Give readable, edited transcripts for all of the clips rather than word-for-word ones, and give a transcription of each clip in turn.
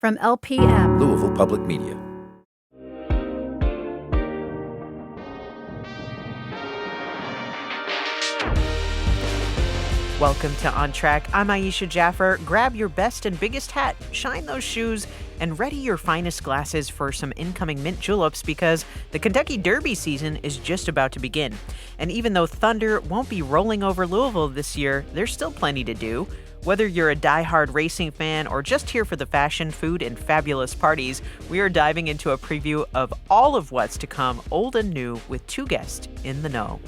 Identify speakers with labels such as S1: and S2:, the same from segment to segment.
S1: From LPM,
S2: Louisville Public Media.
S3: Welcome to On Track. I'm Aisha Jaffer. Grab your best and biggest hat, shine those shoes, and ready your finest glasses for some incoming mint juleps because the Kentucky Derby season is just about to begin. And even though thunder won't be rolling over Louisville this year, there's still plenty to do. Whether you're a die-hard racing fan or just here for the fashion, food, and fabulous parties, we are diving into a preview of all of what's to come, old and new, with two guests in the know.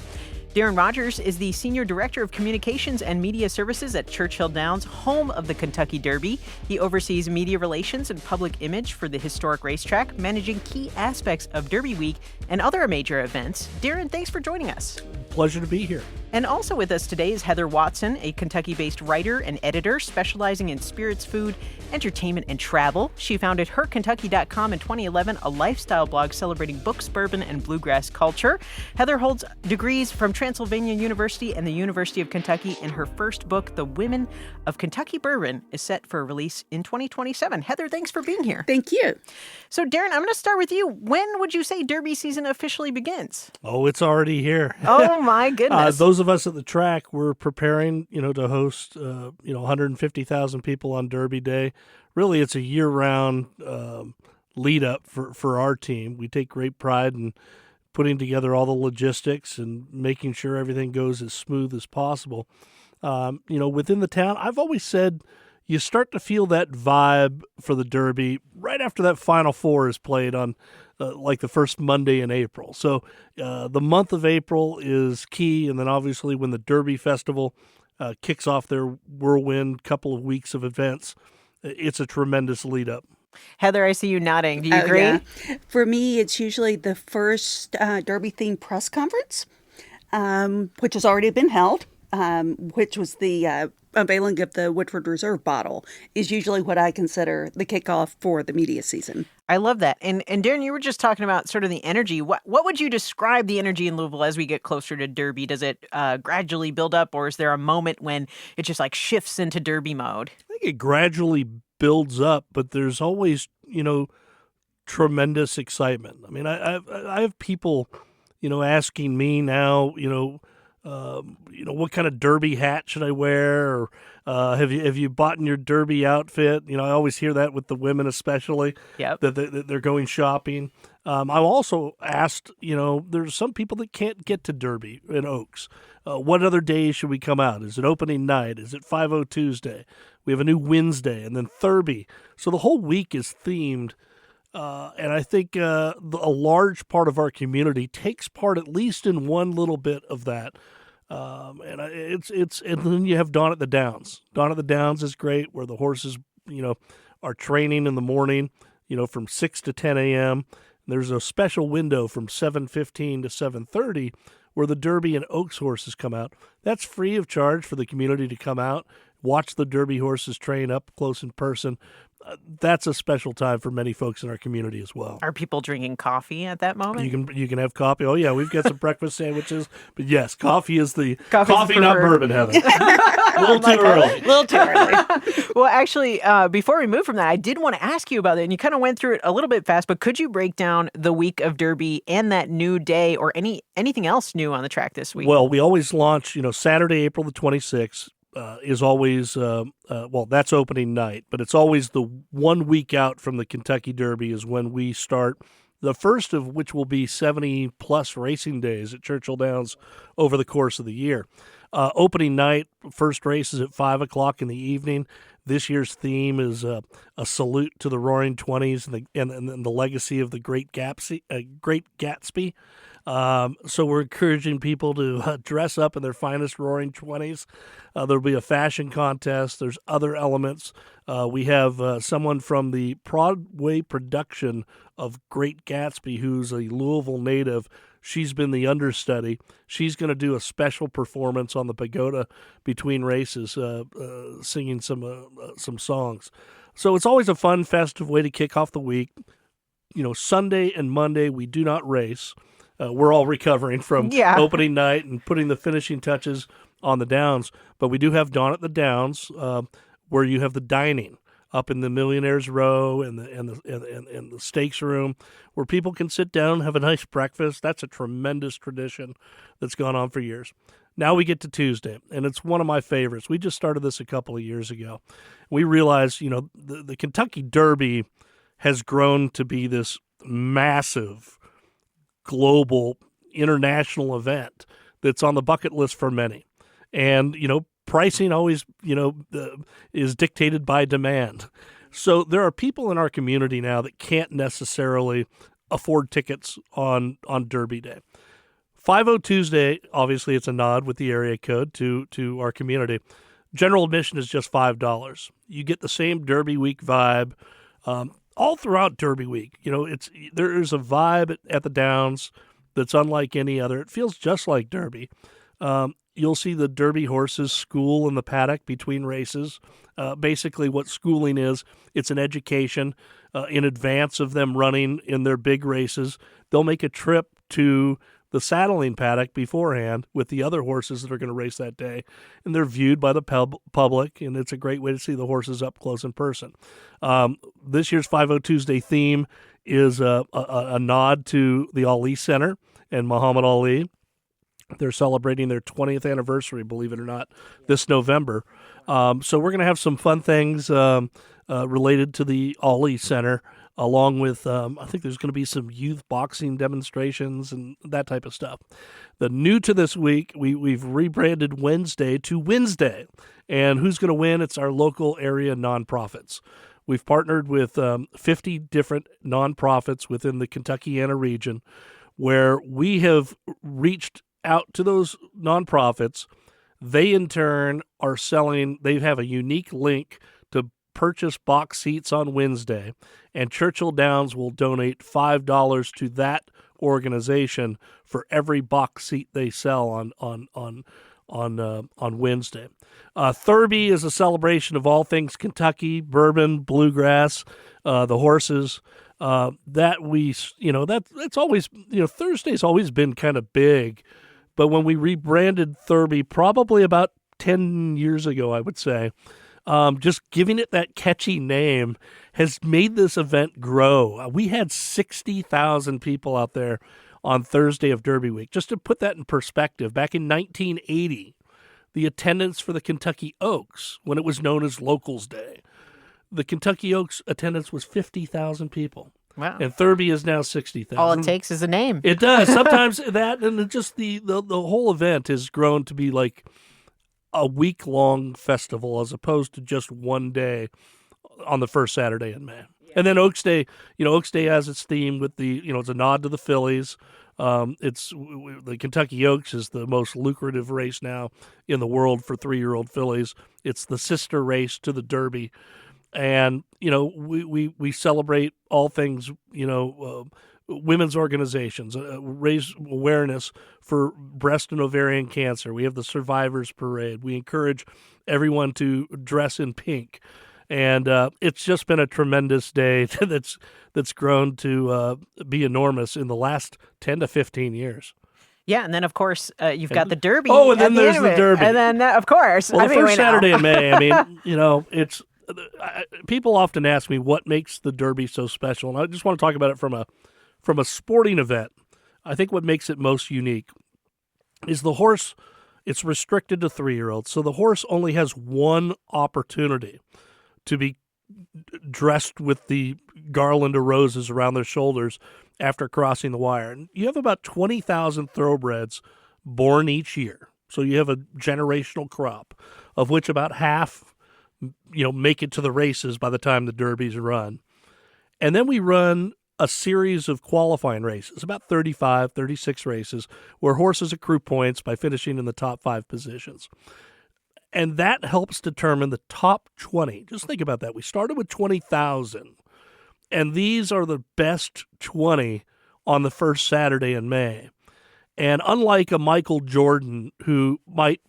S3: Darren Rogers is the Senior Director of Communications and Media Services at Churchill Downs, home of the Kentucky Derby. He oversees media relations and public image for the historic racetrack, managing key aspects of Derby Week and other major events. Darren, thanks for joining us.
S4: Pleasure to be here.
S3: And also with us today is Heather Watson, a Kentucky-based writer and editor specializing in spirits, food, entertainment, and travel. She founded herkentucky.com in 2011, a lifestyle blog celebrating books, bourbon, and bluegrass culture. Heather holds degrees from Transylvania University and the University of Kentucky, and her first book, The Women of Kentucky Bourbon, is set for release in 2027. Heather, thanks for being here.
S1: Thank you.
S3: So, Darren, I'm going to start with you. When would you say Derby season officially begins?
S4: Oh, it's already here.
S3: Oh, my goodness.
S4: Those of us at the track, we're preparing, to host, 150,000 people on Derby Day. Really, it's a year-round lead up for our team. We take great pride in putting together all the logistics and making sure everything goes as smooth as possible. Within the town, I've always said you start to feel that vibe for the Derby right after that Final Four is played on like the first Monday in April. So the month of April is key, and then obviously when the Derby Festival kicks off their whirlwind couple of weeks of events, it's a tremendous lead up.
S3: Heather, I see you nodding. Do you agree?
S5: Yeah. For me, it's usually the first Derby-themed press conference, which has already been held, which was the unveiling of the Woodford Reserve bottle, is usually what I consider the kickoff for the media season.
S3: I love that. And Darren, you were just talking about sort of the energy. What would you describe the energy in Louisville as we get closer to Derby? Does it gradually build up, or is there a moment when it just like shifts into Derby mode?
S4: I think it gradually builds up, but there's always, tremendous excitement. I mean, I have people, asking me now, what kind of Derby hat should I wear? Or have you bought your Derby outfit? I always hear that with the women, especially.
S3: Yep.
S4: That they're going shopping. I'm also asked, there's some people that can't get to Derby in Oaks. What other days should we come out? Is it opening night? Is it 5-0 Tuesday? We have a new Wednesday and then Thurby. So the whole week is themed. And I think a large part of our community takes part at least in one little bit of that. And then you have Dawn at the Downs. Dawn at the Downs is great, where the horses, are training in the morning, from 6 to 10 a.m. There's a special window from 7:15 to 7:30 where the Derby and Oaks horses come out. That's free of charge for the community to come out, watch the Derby horses train up close in person. That's a special time for many folks in our community as well.
S3: Are people drinking coffee at that moment?
S4: You can have coffee. Oh yeah, we've got some breakfast sandwiches. But yes, coffee is the coffee, not bourbon, Heather. A little too early.
S3: A little too early. Well, actually, before we move from that, I did want to ask you about it, and you kind of went through it a little bit fast. But could you break down the week of Derby and that new day, or anything else new on the track this week?
S4: Well, we always launch. Saturday, April the 26th. Is always, that's opening night, but it's always the 1 week out from the Kentucky Derby is when we start, the first of which will be 70-plus racing days at Churchill Downs over the course of the year. Opening night, first race is at 5 o'clock in the evening. This year's theme is a salute to the Roaring Twenties and the legacy of the Great Gatsby. So we're encouraging people to dress up in their finest Roaring Twenties. There'll be a fashion contest. There's other elements. We have someone from the Broadway production of Great Gatsby, who's a Louisville native. She's been the understudy. She's going to do a special performance on the pagoda between races, singing some songs. So it's always a fun, festive way to kick off the week. Sunday and Monday we do not race. We're all recovering from opening night and putting the finishing touches on the Downs. But we do have Dawn at the Downs, where you have the dining. up in the Millionaires Row and the Steaks Room, where people can sit down, have a nice breakfast. That's a tremendous tradition that's gone on for years. Now we get to Tuesday, and it's one of my favorites. We just started this a couple of years ago. We realized, the Kentucky Derby has grown to be this massive, global, international event that's on the bucket list for many. And, pricing always, is dictated by demand. So there are people in our community now that can't necessarily afford tickets on Derby Day. 5-0 Tuesday, obviously it's a nod with the area code to our community. General admission is just $5. You get the same Derby Week vibe all throughout Derby Week. There is a vibe at the Downs that's unlike any other. It feels just like Derby. You'll see the Derby horses school in the paddock between races. Basically what schooling is, it's an education in advance of them running in their big races. They'll make a trip to the saddling paddock beforehand with the other horses that are going to race that day, and they're viewed by the public, and it's a great way to see the horses up close in person. This year's 5-0 Tuesday theme is a nod to the Ali Center and Muhammad Ali. They're celebrating their 20th anniversary, believe it or not, this November. So we're going to have some fun things related to the Ali Center, along with, I think there's going to be some youth boxing demonstrations and that type of stuff. The new to this week, we've rebranded Wednesday to Wednesday. And who's going to win? It's our local area nonprofits. We've partnered with 50 different nonprofits within the Kentuckiana region, where we have reached out to those nonprofits. They in turn are selling, they have a unique link to purchase box seats on Wednesday, and Churchill Downs will donate $5 to that organization for every box seat they sell on Wednesday. Thurby is a celebration of all things Kentucky, bourbon, bluegrass, the horses. That's always, Thursday's always been kind of big. But when we rebranded Thurby, probably about 10 years ago, I would say, just giving it that catchy name has made this event grow. We had 60,000 people out there on Thursday of Derby Week. Just to put that in perspective, back in 1980, the attendance for the Kentucky Oaks, when it was known as Locals Day, the Kentucky Oaks attendance was 50,000 people.
S3: Wow.
S4: And Thurby is now 60,000.
S3: All it takes is a name.
S4: It does. Sometimes that, and just the whole event has grown to be like a week-long festival as opposed to just one day on the first Saturday in May. Yeah. And then Oaks Day, Oaks Day has its theme with it's a nod to the Phillies. It's the Kentucky Oaks is the most lucrative race now in the world for 3-year-old fillies. It's the sister race to the Derby. And, we celebrate all things, women's organizations, raise awareness for breast and ovarian cancer. We have the Survivors Parade. We encourage everyone to dress in pink. And it's just been a tremendous day that's grown to be enormous in the last 10 to 15 years.
S3: Yeah, and then, of course, you've got the Derby.
S4: Oh, and then there's the Derby.
S3: And then, of course.
S4: Well, the first Saturday in May, it's... people often ask me what makes the Derby so special, and I just want to talk about it from a sporting event. I think what makes it most unique is the horse. It's restricted to 3-year-olds, so the horse only has one opportunity to be dressed with the garland of roses around their shoulders after crossing the wire. And you have about 20,000 thoroughbreds born each year, so you have a generational crop, of which about half make it to the races by the time the Derby's run. And then we run a series of qualifying races, about 35, 36 races, where horses accrue points by finishing in the top 5 positions. And that helps determine the top 20. Just think about that. We started with 20,000, and these are the best 20 on the first Saturday in May. And unlike a Michael Jordan, who might,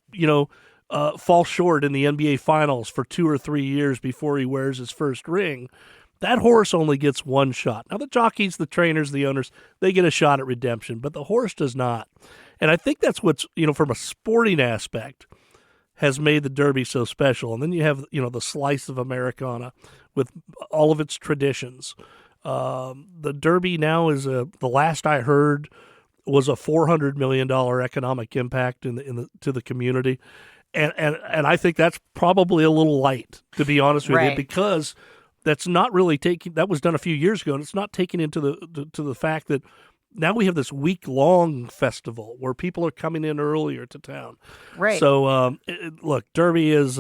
S4: fall short in the NBA Finals for 2 or 3 years before he wears his first ring, that horse only gets one shot. Now, the jockeys, the trainers, the owners, they get a shot at redemption, but the horse does not. And I think that's what's, from a sporting aspect, has made the Derby so special. And then you have, the slice of Americana with all of its traditions. The Derby now is the last I heard was a $400 million economic impact to the community. And I think that's probably a little light, to be honest with you, because that's not really that was done a few years ago, and it's not taken into the fact that now we have this week-long festival where people are coming in earlier to town.
S3: Right.
S4: So, look, Derby is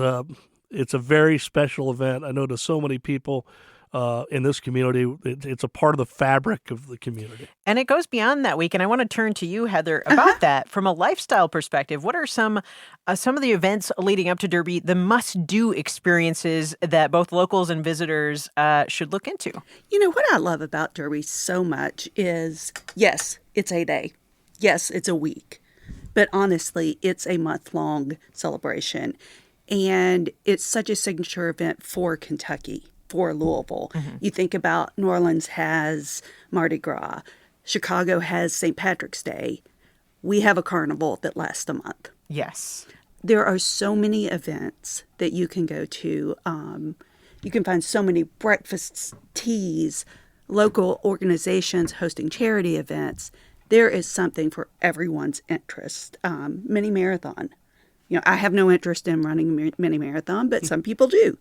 S4: it's a very special event. I know to so many people in this community, it's a part of the fabric of the community.
S3: And it goes beyond that week. And I want to turn to you, Heather, about that. From a lifestyle perspective, what are some of the events leading up to Derby, the must-do experiences that both locals and visitors should look into?
S5: You know, what I love about Derby so much is, yes, it's a day. Yes, it's a week. But honestly, it's a month-long celebration. And it's such a signature event for Kentucky, for Louisville. Mm-hmm. You think about New Orleans has Mardi Gras. Chicago has St. Patrick's Day. We have a carnival that lasts a month.
S3: Yes.
S5: There are so many events that you can go to. You can find so many breakfasts, teas, local organizations hosting charity events. There is something for everyone's interest. Mini marathon. You know, I have no interest in running a mini marathon, but some people do.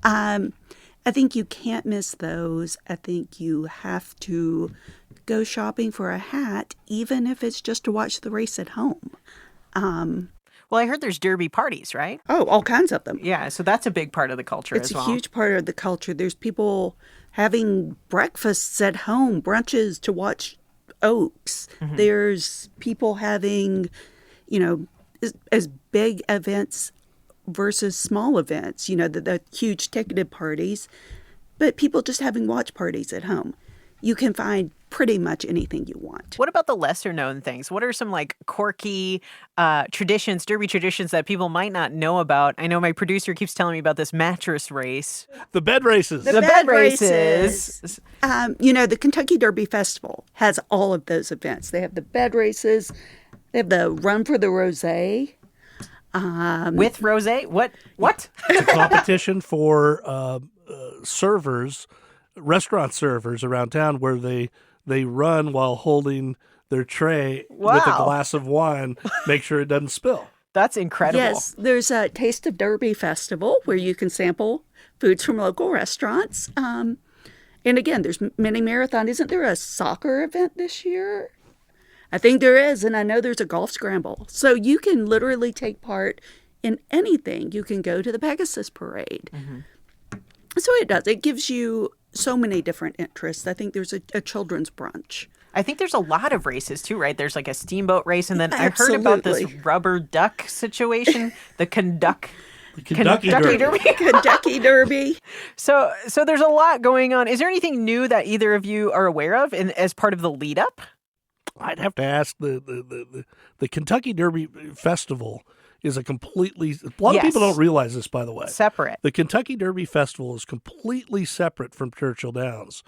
S5: I think you can't miss those. I think you have to go shopping for a hat, even if it's just to watch the race at home.
S3: Well, I heard there's Derby parties, right?
S5: Oh, all kinds of them.
S3: Yeah, so that's a big part of the culture as well.
S5: It's a huge part of the culture. There's people having breakfasts at home, brunches to watch Oaks. Mm-hmm. There's people having, you know, as big events versus small events, you know, the huge ticketed parties, but people just having watch parties at home. You can find pretty much anything you want.
S3: What about the lesser known things? What are some like quirky traditions, Derby traditions that people might not know about? I know my producer keeps telling me about this mattress race.
S4: The bed races.
S5: The bed races. You know, the Kentucky Derby Festival has all of those events. They have the bed races. They have the Run for the Rosé.
S3: With rosé? What?
S4: It's a competition for servers, restaurant servers around town, where they run while holding their tray with a glass of wine, make sure it doesn't spill.
S3: That's incredible.
S5: Yes, there's a Taste of Derby Festival where you can sample foods from local restaurants. And again, there's mini marathon. Isn't there a soccer event this year? I think there is, and I know there's a golf scramble. So you can literally take part in anything. You can go to the Pegasus parade. Mm-hmm. So it does. It gives you so many different interests. I think there's a children's brunch.
S3: I think there's a lot of races too, right? There's like a steamboat race, and then I heard about this rubber duck situation, the Kentucky Derby.
S5: Kentucky Derby.
S3: So there's a lot going on. Is there anything new that either of you are aware of as part of the lead up?
S4: I'd have to ask the Kentucky Derby Festival is a lot of people don't realize this, by the way.
S3: Separate.
S4: The Kentucky Derby Festival is completely separate from Churchill Downs.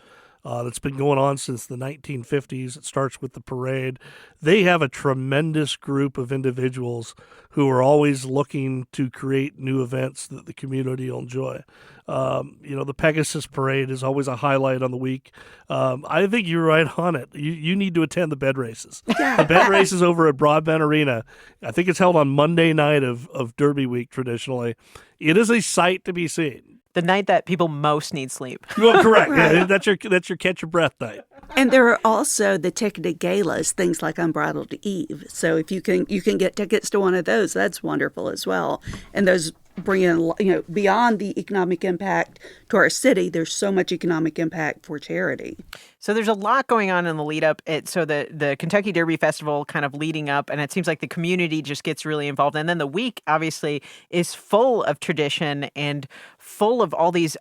S4: That's been going on since the 1950s. It starts with the parade. They have a tremendous group of individuals who are always looking to create new events that the community will enjoy. The Pegasus parade is always a highlight on the week. I think you're right on it. You need to attend the bed races. The bed races over at Broadbent Arena. I think it's held on Monday night of Derby week traditionally. It is a sight to be seen.
S3: The night that people most need sleep.
S4: Well, correct. Yeah, that's your catch your breath night.
S5: And there are also the ticketed galas, things like Unbridled Eve. So if you can get tickets to one of those, that's wonderful as well. And those bring in, beyond the economic impact to our city, there's so much economic impact for charity.
S3: So there's a lot going on in the lead up. So the Kentucky Derby Festival kind of leading up, and it seems like the community just gets really involved. And then the week, obviously, is full of tradition and full of all these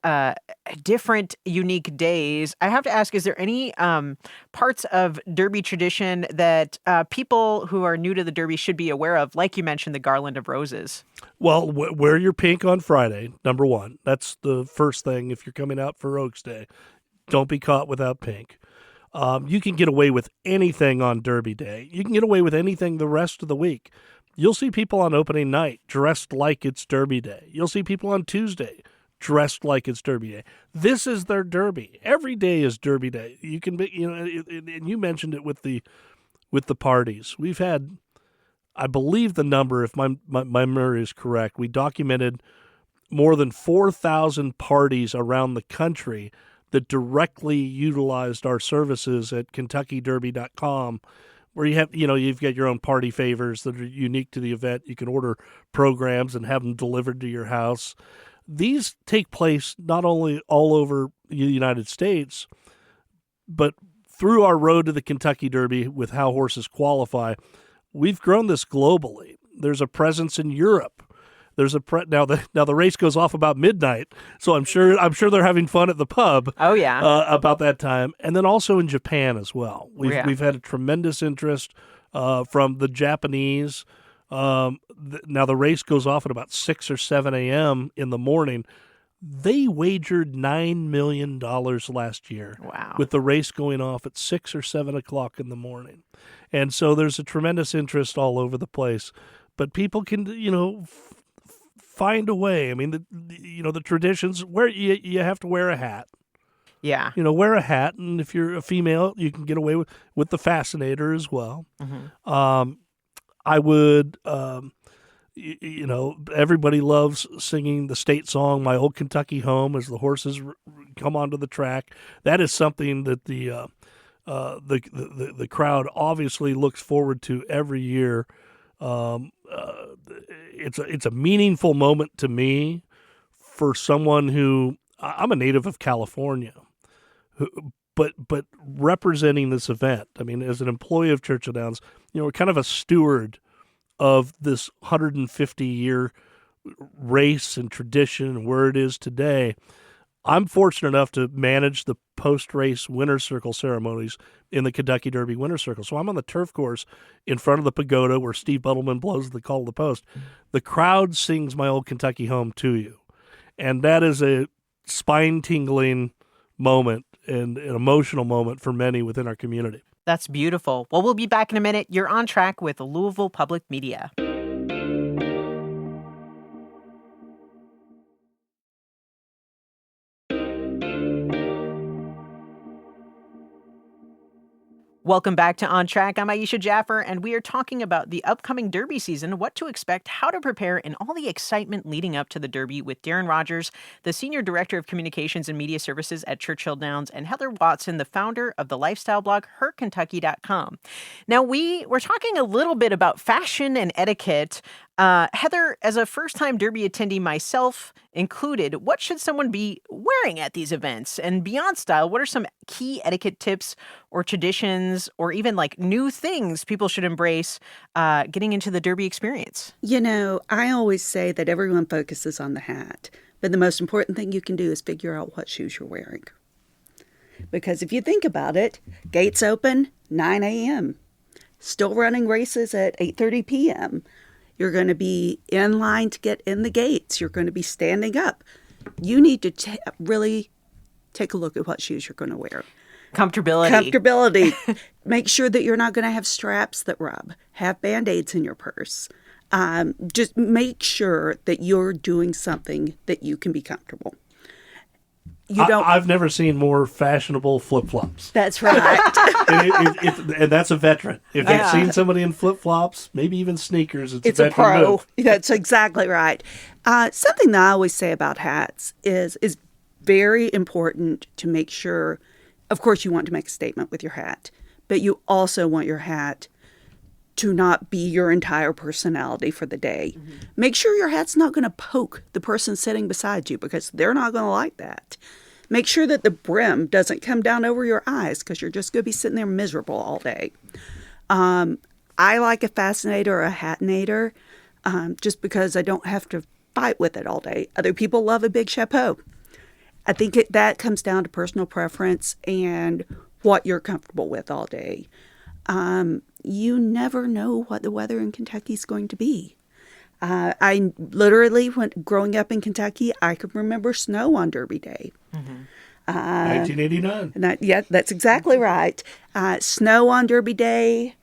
S3: different, unique days. I have to ask, is there any parts of Derby tradition that people who are new to the Derby should be aware of? Like you mentioned, the garland of roses.
S4: Well, wear your pink on Friday, number one. That's the first thing if you're coming out for Oaks Day. Don't be caught without pink. You can get away with anything on Derby Day. You can get away with anything the rest of the week. You'll see people on opening night dressed like it's Derby Day. You'll see people on Tuesday dressed like it's Derby Day. This is their Derby. Every day is Derby Day. You can be, and you mentioned it with the parties. We've had, I believe the number, if my memory is correct, we documented more than 4,000 parties around the country that directly utilized our services at KentuckyDerby.com, where you have, you've got your own party favors that are unique to the event. You can order programs and have them delivered to your house. These take place not only all over the United States, but through our road to the Kentucky Derby with How Horses Qualify, we've grown this globally. There's a presence in Europe. There's now the race goes off about midnight, so I'm sure they're having fun at the pub.
S3: Oh yeah,
S4: about that time, and then also in Japan as well. We've had a tremendous interest from the Japanese. Now the race goes off at about 6 or 7 a.m. in the morning. They wagered $9 million last year.
S3: Wow. With
S4: the race going off at 6 or 7 o'clock in the morning, and so there's a tremendous interest all over the place. But people can find a way. I mean, the traditions where you have to wear a hat.
S3: Yeah.
S4: Wear a hat, and if you're a female, you can get away with the fascinator as well.
S3: Mm-hmm.
S4: I would, everybody loves singing the state song, "My Old Kentucky Home," as the horses come onto the track. That is something that the crowd obviously looks forward to every year. It's a meaningful moment to me for someone who, I'm a native of California, but representing this event. I mean, as an employee of Churchill Downs, we're kind of a steward of this 150-year race and tradition and where it is today. I'm fortunate enough to manage the post-race winner's circle ceremonies in the Kentucky Derby winner's circle. So I'm on the turf course in front of the pagoda where Steve Buttleman blows the call of the post. The crowd sings "My Old Kentucky Home" to you. And that is a spine-tingling moment and an emotional moment for many within our community.
S3: That's beautiful. Well, we'll be back in a minute. You're on track with Louisville Public Media. Welcome back to On Track. I'm Aisha Jaffer, and we are talking about the upcoming Derby season, what to expect, how to prepare, and all the excitement leading up to the Derby with Darren Rogers, the Senior Director of Communications and Media Services at Churchill Downs, and Heather Watson, the founder of the lifestyle blog HerKentucky.com. Now, we were talking a little bit about fashion and etiquette. Heather, as a first-time Derby attendee myself included, what should someone be wearing at these events? And beyond style, what are some key etiquette tips or traditions or even like new things people should embrace getting into the Derby experience?
S5: I always say that everyone focuses on the hat, but the most important thing you can do is figure out what shoes you're wearing. Because if you think about it, gates open 9 a.m., still running races at 8:30 p.m., you're going to be in line to get in the gates. You're going to be standing up. You need to really take a look at what shoes you're going to wear.
S3: Comfortability.
S5: Make sure that you're not going to have straps that rub. Have Band-Aids in your purse. Just make sure that you're doing something that you can be comfortable.
S4: I've never seen more fashionable flip-flops.
S5: That's right.
S4: and that's a veteran. If you've seen somebody in flip-flops, maybe even sneakers, it's a
S5: pro.
S4: Move.
S5: That's exactly right. Something that I always say about hats is very important to make sure, of course, you want to make a statement with your hat, but you also want your hat to not be your entire personality for the day. Mm-hmm. Make sure your hat's not going to poke the person sitting beside you because they're not going to like that. Make sure that the brim doesn't come down over your eyes because you're just going to be sitting there miserable all day. I like a fascinator or a hatinator just because I don't have to fight with it all day. Other people love a big chapeau. I think that comes down to personal preference and what you're comfortable with all day. You never know what the weather in Kentucky is going to be. I literally, growing up in Kentucky, I could remember snow on Derby Day.
S4: Mm-hmm. 1989.
S5: That's exactly right. Snow on Derby Day.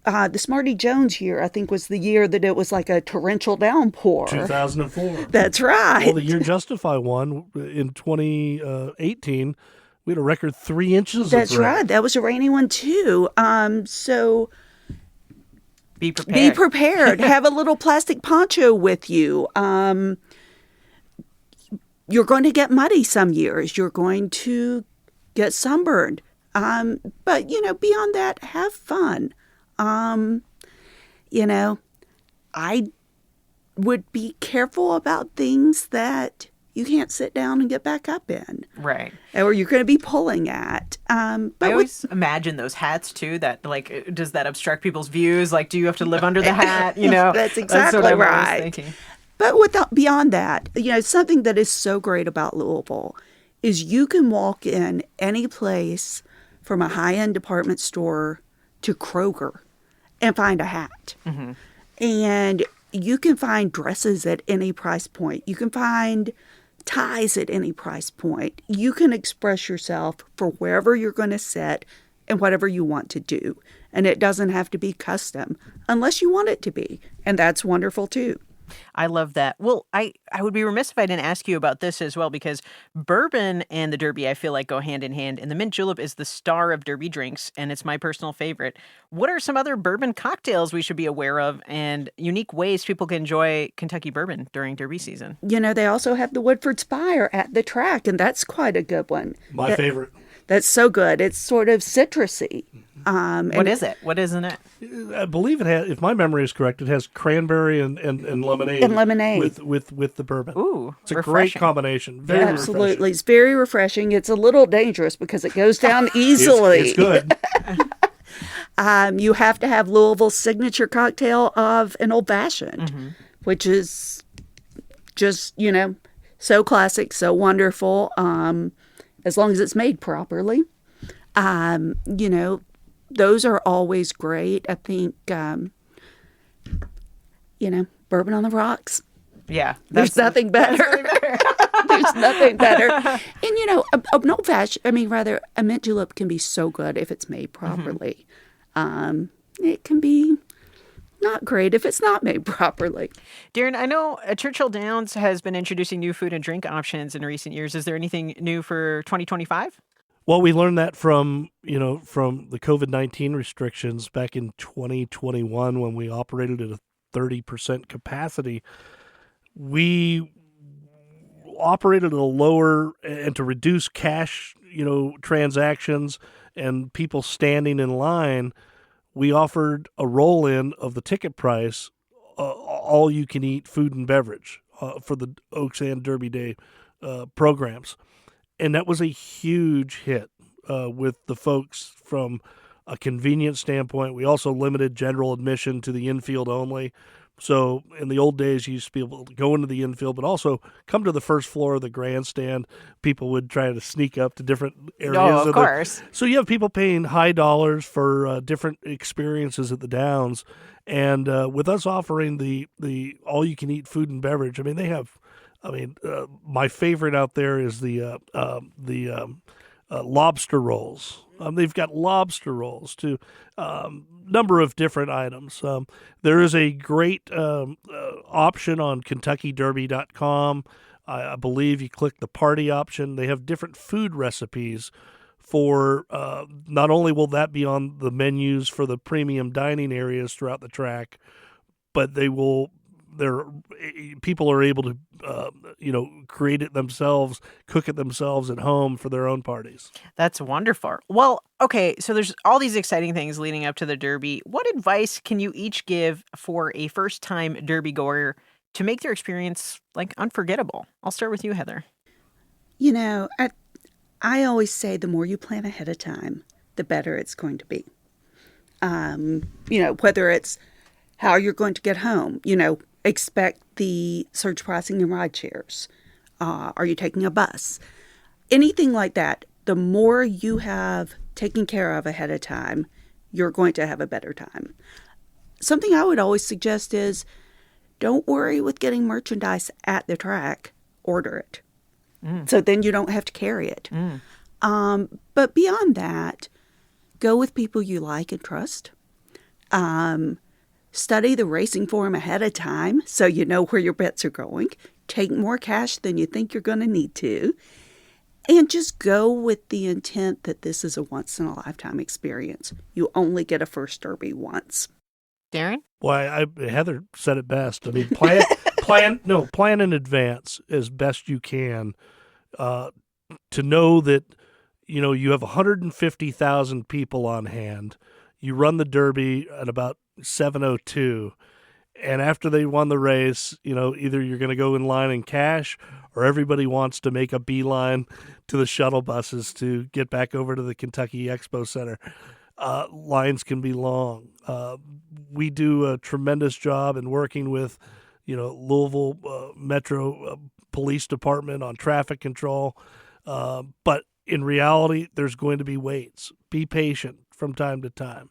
S5: The Smarty Jones year, I think, was the year that it was like a torrential downpour.
S4: 2004.
S5: That's right.
S4: Well, the year Justify won in 2018, we had a record 3 inches
S5: That's
S4: of rain.
S5: right. That was a rainy one, too. So
S3: Be prepared.
S5: be prepared. Have a little plastic poncho with you. You're going to get muddy some years. You're going to get sunburned. But, beyond that, have fun. I would be careful about things that you can't sit down and get back up in.
S3: Right.
S5: Or you're going to be pulling at.
S3: I always imagine those hats, too, that, does that obstruct people's views? Like, do you have to live under the hat?
S5: That's exactly
S3: what I'm always
S5: right.
S3: thinking.
S5: But beyond that, something that is so great about Louisville is you can walk in any place from a high-end department store to Kroger and find a hat. Mm-hmm. And you can find dresses at any price point. You can find ties at any price point. You can express yourself for wherever you're going to sit and whatever you want to do. And it doesn't have to be custom unless you want it to be. And that's wonderful, too.
S3: I love that. Well, I would be remiss if I didn't ask you about this as well, because bourbon and the Derby, I feel like, go hand in hand. And the mint julep is the star of Derby drinks, and it's my personal favorite. What are some other bourbon cocktails we should be aware of and unique ways people can enjoy Kentucky bourbon during Derby season?
S5: They also have the Woodford Spire at the track, and that's quite a good one.
S4: My favorite.
S5: That's so good. It's sort of citrusy.
S3: What is it? What is in it?
S4: I believe it has, if my memory is correct, it has cranberry and lemonade.
S5: And lemonade.
S4: With the bourbon.
S3: Ooh,
S4: it's a
S3: refreshing.
S4: great combination. Very
S5: Absolutely.
S4: refreshing.
S5: It's very refreshing. It's a little dangerous because it goes down easily.
S4: It's good.
S5: You have to have Louisville's signature cocktail of an old fashioned, which is just, so classic, so wonderful, as long as it's made properly. Those are always great. I think, bourbon on the rocks.
S3: Yeah.
S5: There's nothing better. There's nothing better. And, an old fashioned, a mint julep can be so good if it's made properly. It can be not great if it's not made properly.
S3: Darren, I know Churchill Downs has been introducing new food and drink options in recent years. Is there anything new for 2025?
S4: Well, we learned that from the COVID-19 restrictions back in 2021 when we operated at a 30% capacity. We operated at a lower, and to reduce cash, transactions and people standing in line, we offered a roll-in of the ticket price, all you can eat food and beverage for the Oaks and Derby Day programs. And that was a huge hit with the folks from a convenience standpoint. We also limited general admission to the infield only. So in the old days, you used to be able to go into the infield, but also come to the first floor of the grandstand. People would try to sneak up to different areas.
S3: Oh, of course.
S4: So you have people paying high dollars for different experiences at the Downs. And with us offering the all-you-can-eat food and beverage, they have... my favorite out there is the lobster rolls. They've got lobster rolls too. Number of different items. There is a great option on KentuckyDerby.com. I believe you click the party option. They have different food recipes for. Not only will that be on the menus for the premium dining areas throughout the track, but they will. People are able to, create it themselves, cook it themselves at home for their own parties.
S3: That's wonderful. Well, okay, so there's all these exciting things leading up to the Derby. What advice can you each give for a first-time Derby goer to make their experience unforgettable? I'll start with you, Heather.
S5: I always say the more you plan ahead of time, the better it's going to be. Whether it's how you're going to get home, expect the surge pricing in ride shares. Are you taking a bus? Anything like that. The more you have taken care of ahead of time, you're going to have a better time. Something I would always suggest is don't worry with getting merchandise at the track. Order it. So then you don't have to carry it. But beyond that, go with people you like and trust. Study the racing form ahead of time so you know where your bets are going. Take more cash than you think you're going to need to. And just go with the intent that this is a once-in-a-lifetime experience. You only get a first Derby once.
S3: Darren?
S4: Well, Heather said it best. I mean, plan in advance as best you can to know that, you have 150,000 people on hand. You run the Derby at about 7:02, and after they won the race, either you're going to go in line in cash, or everybody wants to make a beeline to the shuttle buses to get back over to the Kentucky Expo Center. Lines can be long. We do a tremendous job in working with, Louisville Metro Police Department on traffic control. But in reality, there's going to be waits. Be patient from time to time.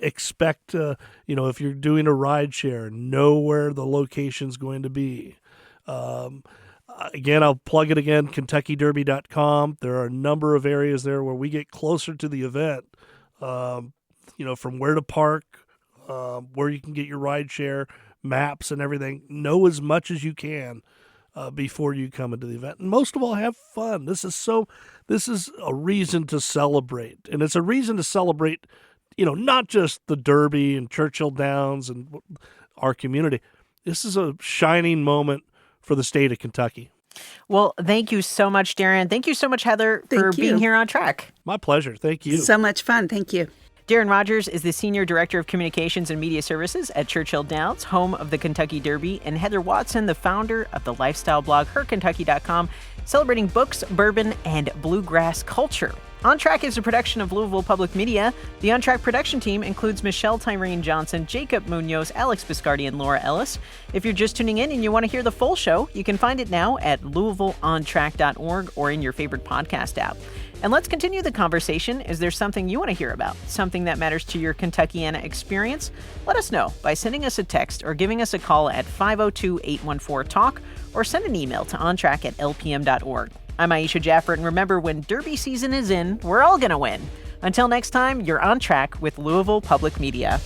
S4: Expect, if you're doing a ride share, know where the location's going to be. Again, I'll plug it again, KentuckyDerby.com. There are a number of areas there where we get closer to the event, from where to park, where you can get your ride share, maps and everything. Know as much as you can before you come into the event. And most of all, have fun. This is a reason to celebrate. And it's a reason to celebrate, not just the Derby and Churchill Downs and our community. This is a shining moment for the state of Kentucky.
S3: Well, thank you so much, Darren. Thank you so much, Heather, for being here on track.
S4: My pleasure. Thank you.
S5: So much fun. Thank you.
S3: Darren Rogers is the Senior Director of Communications and Media Services at Churchill Downs, home of the Kentucky Derby, and Heather Watson, the founder of the lifestyle blog HerKentucky.com, celebrating books, bourbon, and bluegrass culture. On Track is a production of Louisville Public Media. The On Track production team includes Michelle Tyreen Johnson, Jacob Munoz, Alex Biscardi, and Laura Ellis. If you're just tuning in and you want to hear the full show, you can find it now at LouisvilleOnTrack.org or in your favorite podcast app. And let's continue the conversation. Is there something you want to hear about? Something that matters to your Kentuckiana experience? Let us know by sending us a text or giving us a call at 502-814-TALK or send an email to ontrack@lpm.org. I'm Aisha Jaffert, and remember, when Derby season is in, we're all going to win. Until next time, you're On Track with Louisville Public Media.